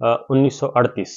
1938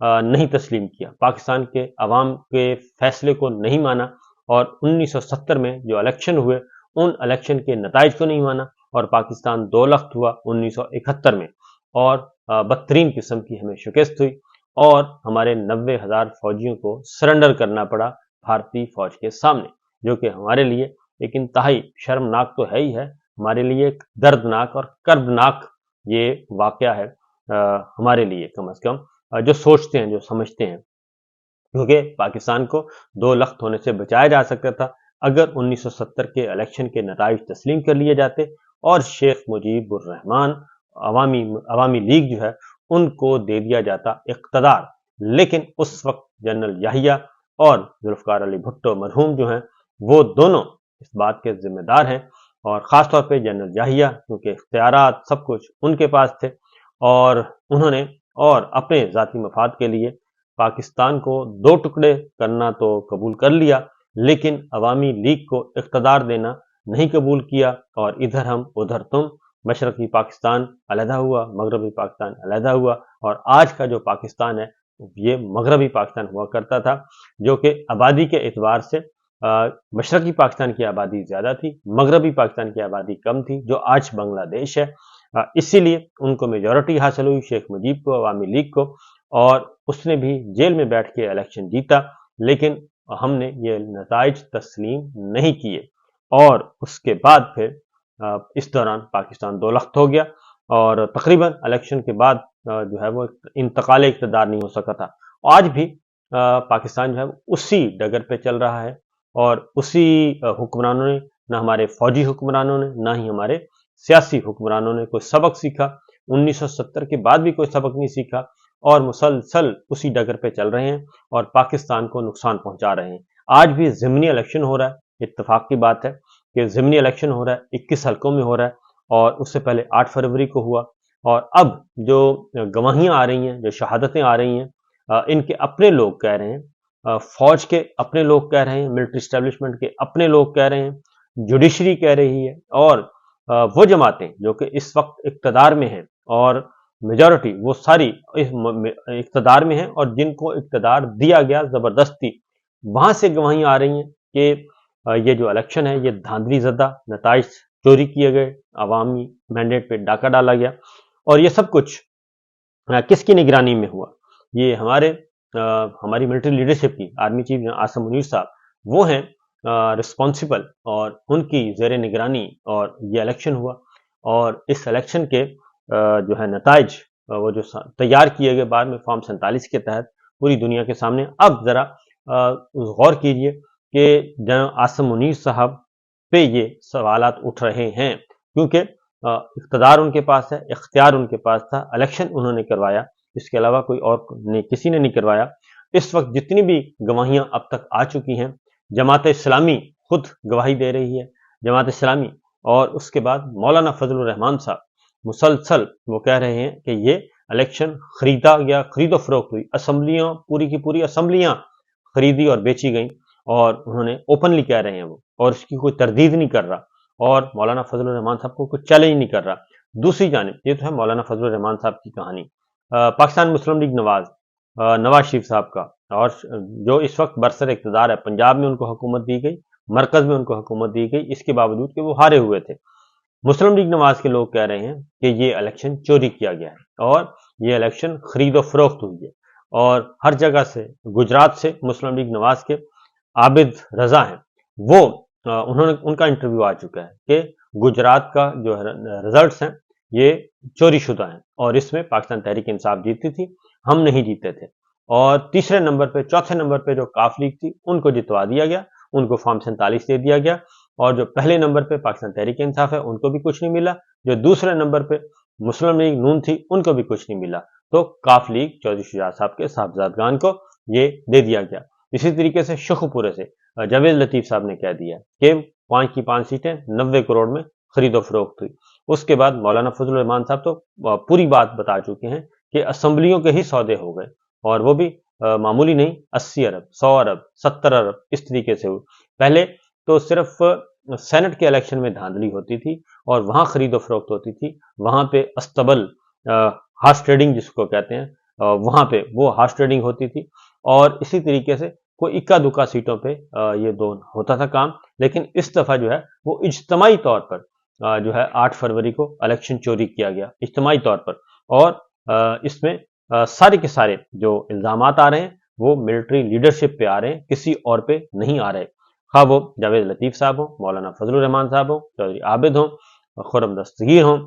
نہیں تسلیم کیا، پاکستان کے عوام کے فیصلے کو نہیں مانا، اور 1970 میں جو الیکشن ہوئے ان الیکشن کے نتائج کو نہیں مانا، اور پاکستان دو لخت ہوا 1971 میں، اور بدترین قسم کی ہمیں شکست ہوئی، اور ہمارے 90,000 فوجیوں کو سرنڈر کرنا پڑا بھارتی فوج کے سامنے، جو کہ ہمارے لیے ایک انتہائی شرمناک تو ہے ہی ہے، ہمارے لیے ایک دردناک اور کربناک یہ واقعہ ہے، ہمارے لیے کم از کم جو سوچتے ہیں، جو سمجھتے ہیں، کیونکہ پاکستان کو دو لخت ہونے سے بچایا جا سکتا تھا اگر 1970 کے الیکشن کے نتائج تسلیم کر لیے جاتے، اور شیخ مجیب الرحمان عوامی لیگ جو ہے ان کو دے دیا جاتا اقتدار۔ لیکن اس وقت جنرل یحییٰ اور ذوالفقار علی بھٹو مرحوم جو ہیں وہ دونوں اس بات کے ذمہ دار ہیں، اور خاص طور پہ جنرل یحییٰ، کیونکہ اختیارات سب کچھ ان کے پاس تھے، اور انہوں نے اور اپنے ذاتی مفاد کے لیے پاکستان کو دو ٹکڑے کرنا تو قبول کر لیا، لیکن عوامی لیگ کو اقتدار دینا نہیں قبول کیا، اور ادھر ہم ادھر تم، مشرقی پاکستان علیحدہ ہوا، مغربی پاکستان علیحدہ ہوا، اور آج کا جو پاکستان ہے یہ مغربی پاکستان ہوا کرتا تھا، جو کہ آبادی کے اعتبار سے مشرقی پاکستان کی آبادی زیادہ تھی، مغربی پاکستان کی آبادی کم تھی، جو آج بنگلہ دیش ہے۔ اسی لیے ان کو میجورٹی حاصل ہوئی، شیخ مجیب کو، عوامی لیگ کو، اور اس نے بھی جیل میں بیٹھ کے الیکشن جیتا، لیکن ہم نے یہ نتائج تسلیم نہیں کیے، اور اس کے بعد پھر اس دوران پاکستان دو لخت ہو گیا، اور تقریباً الیکشن کے بعد جو ہے وہ انتقال اقتدار نہیں ہو سکا تھا۔ آج بھی پاکستان جو ہے اسی ڈگر پہ چل رہا ہے، اور اسی حکمرانوں نے، نہ ہمارے فوجی حکمرانوں نے، نہ ہی ہمارے سیاسی حکمرانوں نے کوئی سبق سیکھا، 1970 کے بعد بھی کوئی سبق نہیں سیکھا، اور مسلسل اسی ڈگر پہ چل رہے ہیں اور پاکستان کو نقصان پہنچا رہے ہیں۔ آج بھی ضمنی الیکشن ہو رہا ہے، اتفاق کی بات ہے کہ ضمنی الیکشن ہو رہا ہے، 21 حلقوں میں ہو رہا ہے، اور اس سے پہلے 8 فروری کو ہوا، اور اب جو گواہیاں آ رہی ہیں، جو شہادتیں آ رہی ہیں، ان کے اپنے لوگ کہہ رہے ہیں، فوج کے اپنے لوگ کہہ رہے ہیں، ملٹری اسٹیبلشمنٹ کے اپنے لوگ کہہ رہے ہیں، جوڈیشری کہہ رہی ہے، اور وہ جماعتیں جو کہ اس وقت اقتدار میں ہیں، اور میجورٹی وہ ساری اقتدار میں ہیں، اور جن کو اقتدار دیا گیا زبردستی، وہاں سے گواہیاں آ رہی ہیں کہ یہ جو الیکشن ہے یہ دھاندلی زدہ، نتائج چوری کیے گئے، عوامی مینڈیٹ پہ ڈاکہ ڈالا گیا، اور یہ سب کچھ کس کی نگرانی میں ہوا؟ یہ ہماری ملٹری لیڈرشپ کی، آرمی چیف عاصم منیر صاحب وہ ہیں رسپانسبل، اور ان کی زیر نگرانی اور یہ الیکشن ہوا، اور اس الیکشن کے جو ہے نتائج وہ جو تیار کیے گئے بعد میں فارم 47 کے تحت پوری دنیا کے سامنے۔ اب ذرا غور کیجئے کہ جنرل عاصم منیر صاحب پہ یہ سوالات اٹھ رہے ہیں، کیونکہ اقتدار ان کے پاس ہے، اختیار ان کے پاس تھا، الیکشن انہوں نے کروایا، اس کے علاوہ کوئی اور کسی نے نہیں کروایا۔ اس وقت جتنی بھی گواہیاں اب تک آ چکی ہیں، جماعت اسلامی خود گواہی دے رہی ہے، جماعت اسلامی، اور اس کے بعد مولانا فضل الرحمان صاحب مسلسل وہ کہہ رہے ہیں کہ یہ الیکشن خریدا گیا، خرید و فروخت ہوئی، اسمبلیاں پوری کی پوری اسمبلیاں خریدی اور بیچی گئیں، اور انہوں نے اوپنلی کہہ رہے ہیں وہ، اور اس کی کوئی تردید نہیں کر رہا، اور مولانا فضل الرحمان صاحب کو کوئی چیلنج نہیں کر رہا۔ دوسری جانب یہ تو ہے مولانا فضل الرحمان صاحب کی کہانی، پاکستان مسلم لیگ نواز شریف صاحب کا، اور جو اس وقت برسر اقتدار ہے، پنجاب میں ان کو حکومت دی گئی، مرکز میں ان کو حکومت دی گئی، اس کے باوجود کہ وہ ہارے ہوئے تھے۔ مسلم لیگ نواز کے لوگ کہہ رہے ہیں کہ یہ الیکشن چوری کیا گیا ہے، اور یہ الیکشن خرید و فروخت ہوئی ہے، اور ہر جگہ سے، گجرات سے مسلم لیگ نواز کے عابد رضا ہیں، وہ ان کا انٹرویو آ چکا ہے کہ گجرات کا جو رزلٹس ہیں یہ چوری شدہ ہیں، اور اس میں پاکستان تحریک انصاف جیتی تھی، ہم نہیں جیتے تھے، اور تیسرے نمبر پہ، چوتھے نمبر پہ جو کاف لیگ تھی ان کو جتوا دیا گیا، ان کو فارم 47 دے دیا گیا، اور جو پہلے نمبر پہ پاکستان تحریک انصاف ہے ان کو بھی کچھ نہیں ملا، جو دوسرے نمبر پہ مسلم لیگ نون تھی ان کو بھی کچھ نہیں ملا، تو کاف لیگ چودھری شجاعت صاحب کے صاحبزادگان کو یہ دے دیا گیا۔ اسی طریقے سے شخوپورے سے جاوید لطیف صاحب نے کہہ دیا کہ 5 کی 5 سیٹیں 90 کروڑ میں خرید و فروخت ہوئی۔ اس کے بعد مولانا فضل الرحمان صاحب تو پوری بات بتا چکے ہیں کہ اسمبلیوں کے ہی سودے ہو گئے، اور وہ بھی معمولی نہیں، 80 ارب، 100 ارب، 70 ارب اس طریقے سے ہوئی۔ پہلے تو صرف سینٹ کے الیکشن میں دھاندلی ہوتی تھی، اور وہاں خرید و فروخت ہوتی تھی، وہاں پہ استبل ہارس ٹریڈنگ جس کو کہتے ہیں، وہاں پہ وہ ہارس ٹریڈنگ ہوتی تھی، اور اسی طریقے سے کوئی اکا دکا سیٹوں پہ یہ دون ہوتا تھا کام، لیکن اس دفعہ جو ہے وہ اجتماعی طور پر جو ہے 8 فروری کو الیکشن چوری کیا گیا اجتماعی طور پر، اور اس میں سارے کے سارے جو الزامات آ رہے ہیں وہ ملٹری لیڈرشپ پہ آ رہے ہیں، کسی اور پہ نہیں آ رہے، خواہ وہ جاوید لطیف صاحب ہوں، مولانا فضل الرحمان صاحب ہوں، چودھری عابد ہوں، خرم دستگیر ہوں،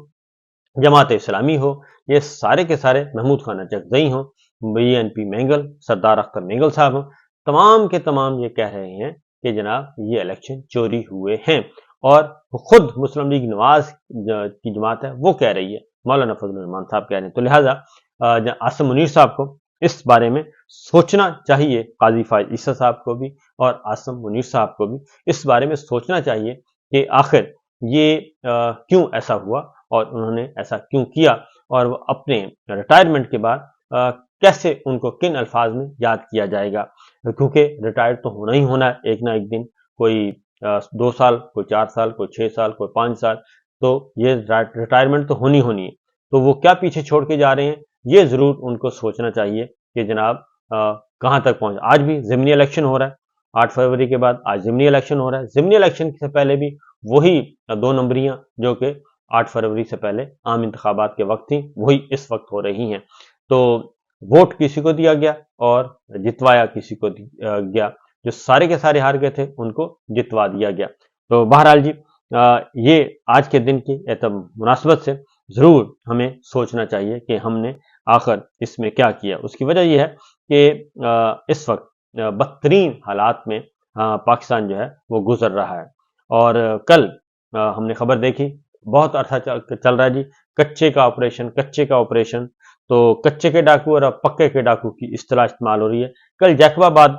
جماعت اسلامی ہو، یہ سارے کے سارے محمود خان اچکزئی ہوں، بی این پی مینگل، سردار اختر مینگل صاحب ہوں، تمام کے تمام یہ کہہ رہے ہیں کہ جناب یہ الیکشن چوری ہوئے ہیں، اور خود مسلم لیگ نواز کی جماعت ہے وہ کہہ رہی ہے، مولانا فضل الرحمان صاحب کہہ رہے ہیں، تو لہٰذا عاصم منیر صاحب کو اس بارے میں سوچنا چاہیے، قاضی فائز عیسیٰ صاحب کو بھی اور عاصم منیر صاحب کو بھی اس بارے میں سوچنا چاہیے کہ آخر یہ کیوں ایسا ہوا اور انہوں نے ایسا کیوں کیا، اور وہ اپنے ریٹائرمنٹ کے بعد کیسے ان کو کن الفاظ میں یاد کیا جائے گا، کیونکہ ریٹائر تو ہونا ہی ہونا ہے ایک نہ ایک دن، کوئی 2 سال، کوئی 4 سال، کوئی 6 سال، کوئی 5 سال، تو یہ ریٹائرمنٹ تو ہونی ہونی ہے، تو وہ کیا پیچھے چھوڑ کے جا رہے ہیں یہ ضرور ان کو سوچنا چاہیے کہ جناب کہاں تک پہنچ، آج بھی ضمنی الیکشن ہو رہا ہے 8 فروری کے بعد، آج ضمنی الیکشن ہو رہا ہے، ضمنی الیکشن سے پہلے بھی وہی 2 نمبریاں جو کہ 8 فروری سے پہلے عام انتخابات کے وقت تھیں وہی اس وقت ہو رہی ہیں، تو ووٹ کسی کو دیا گیا اور جتوایا کسی کو گیا، جو سارے کے سارے ہار گئے تھے ان کو جتوا دیا گیا، تو بہرحال جی یہ آج کے دن کی مناسبت سے ضرور ہمیں سوچنا چاہیے کہ ہم نے آخر اس میں کیا کیا، اس کی وجہ یہ ہے کہ اس وقت بدترین حالات میں پاکستان جو ہے وہ گزر رہا ہے، اور کل ہم نے خبر دیکھی، بہت عرصہ چل رہا ہے جی کچے کا آپریشن، تو کچے کے ڈاکو اور پکے کے ڈاکو کی اصطلاح استعمال ہو رہی ہے، کل جیکب آباد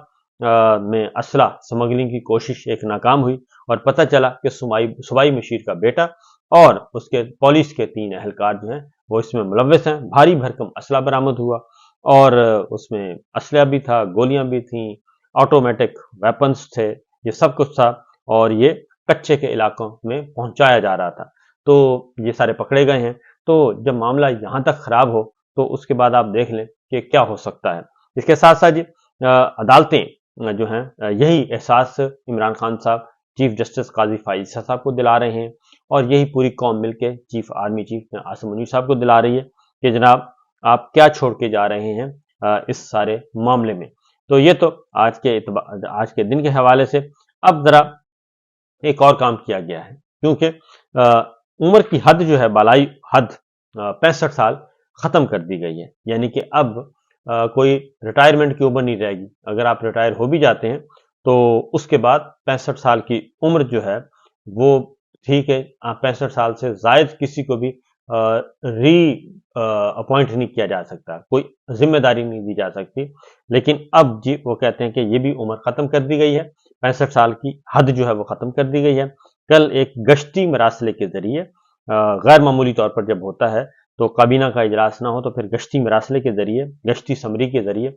میں اسلحہ سمگلنگ کی کوشش ایک ناکام ہوئی، اور پتہ چلا کہ صوبائی مشیر کا بیٹا اور اس کے پولیس کے 3 اہلکار جو ہیں وہ اس میں ملوث ہیں، بھاری بھرکم اسلحہ برآمد ہوا، اور اس میں اسلحہ بھی تھا، گولیاں بھی تھیں، آٹومیٹک ویپنز تھے، یہ سب کچھ تھا، اور یہ کچے کے علاقوں میں پہنچایا جا رہا تھا، تو یہ سارے پکڑے گئے ہیں، تو جب معاملہ یہاں تک خراب ہو تو اس کے بعد آپ دیکھ لیں کہ کیا ہو سکتا ہے، اس کے ساتھ ساتھ جی عدالتیں جو ہیں یہی احساس عمران خان صاحب چیف جسٹس قاضی فائز صاحب کو دلا رہے ہیں، اور یہی پوری قوم مل کے آرمی چیف عاصم منیر صاحب کو دلا رہی ہے کہ جناب آپ کیا چھوڑ کے جا رہے ہیں اس سارے معاملے میں، تو یہ تو آج کے دن کے حوالے سے، اب ذرا ایک اور کام کیا گیا ہے، کیونکہ عمر کی حد جو ہے بالائی حد 65 سال ختم کر دی گئی ہے، یعنی کہ اب کوئی ریٹائرمنٹ کی عمر نہیں رہے گی، اگر آپ ریٹائر ہو بھی جاتے ہیں تو اس کے بعد 65 سال کی عمر جو ہے وہ ٹھیک ہے، 65 سال سے زائد کسی کو بھی ری اپوائنٹ نہیں کیا جا سکتا، کوئی ذمہ داری نہیں دی جا سکتی، لیکن اب جی وہ کہتے ہیں کہ یہ بھی عمر ختم کر دی گئی ہے، 65 سال کی حد جو ہے وہ ختم کر دی گئی ہے، کل ایک گشتی مراسلے کے ذریعے غیر معمولی طور پر جب ہوتا ہے تو کابینہ کا اجلاس نہ ہو تو پھر گشتی مراسلے کے ذریعے، گشتی سمری کے ذریعے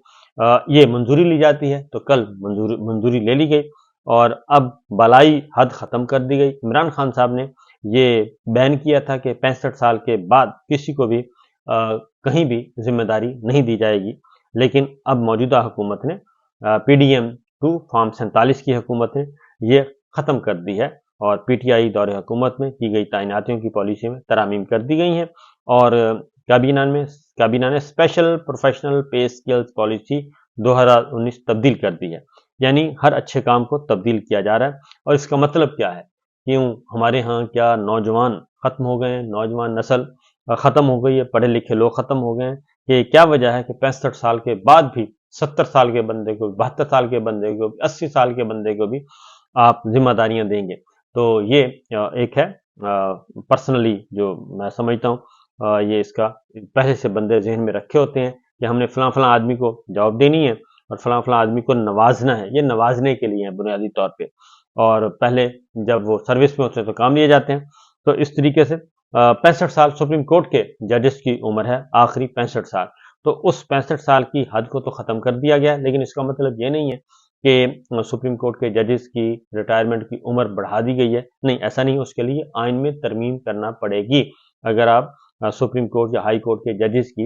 یہ منظوری لی جاتی ہے، تو کل منظوری لے لی گئی، اور اب بالائی حد ختم کر دی گئی، عمران خان صاحب نے یہ بیان کیا تھا کہ 65 سال کے بعد کسی کو بھی کہیں بھی ذمہ داری نہیں دی جائے گی، لیکن اب موجودہ حکومت نے پی ڈی ایم 2 فارم 47 کی حکومت نے یہ ختم کر دی ہے، اور پی ٹی آئی دور حکومت میں کی گئی تعیناتیوں کی پالیسی میں ترامیم کر دی گئی ہیں، اور کابینہ نے اسپیشل پروفیشنل پے اسکیلز پالیسی 2019 تبدیل کر دی ہے، یعنی ہر اچھے کام کو تبدیل کیا جا رہا ہے، اور اس کا مطلب کیا ہے، کیوں ہمارے ہاں کیا نوجوان ختم ہو گئے ہیں، نوجوان نسل ختم ہو گئی ہے، پڑھے لکھے لوگ ختم ہو گئے ہیں، کہ کیا وجہ ہے کہ 65 سال کے بعد بھی 70 سال کے بندے کو، 72 سال کے بندے کو، 80 سال کے بندے کو بھی آپ ذمہ داریاں دیں گے، تو یہ ایک ہے پرسنلی جو میں سمجھتا ہوں یہ اس کا پہلے سے بندے ذہن میں رکھے ہوتے ہیں کہ ہم نے فلاں فلاں آدمی کو جواب دینی ہے اور فلاں فلاں آدمی کو نوازنا ہے، یہ نوازنے کے لیے ہے بنیادی طور پہ، اور پہلے جب وہ سروس میں ہوتے ہیں تو کام لیے جاتے ہیں، تو اس طریقے سے 65 سال سپریم کورٹ کے ججز کی عمر ہے، آخری 65 سال، تو اس 65 سال کی حد کو تو ختم کر دیا گیا ہے، لیکن اس کا مطلب یہ نہیں ہے کہ سپریم کورٹ کے ججز کی ریٹائرمنٹ کی عمر بڑھا دی گئی ہے، نہیں ایسا نہیں، اس کے لیے آئین میں ترمیم کرنا پڑے گی، اگر آپ سپریم کورٹ یا ہائی کورٹ کے ججز کی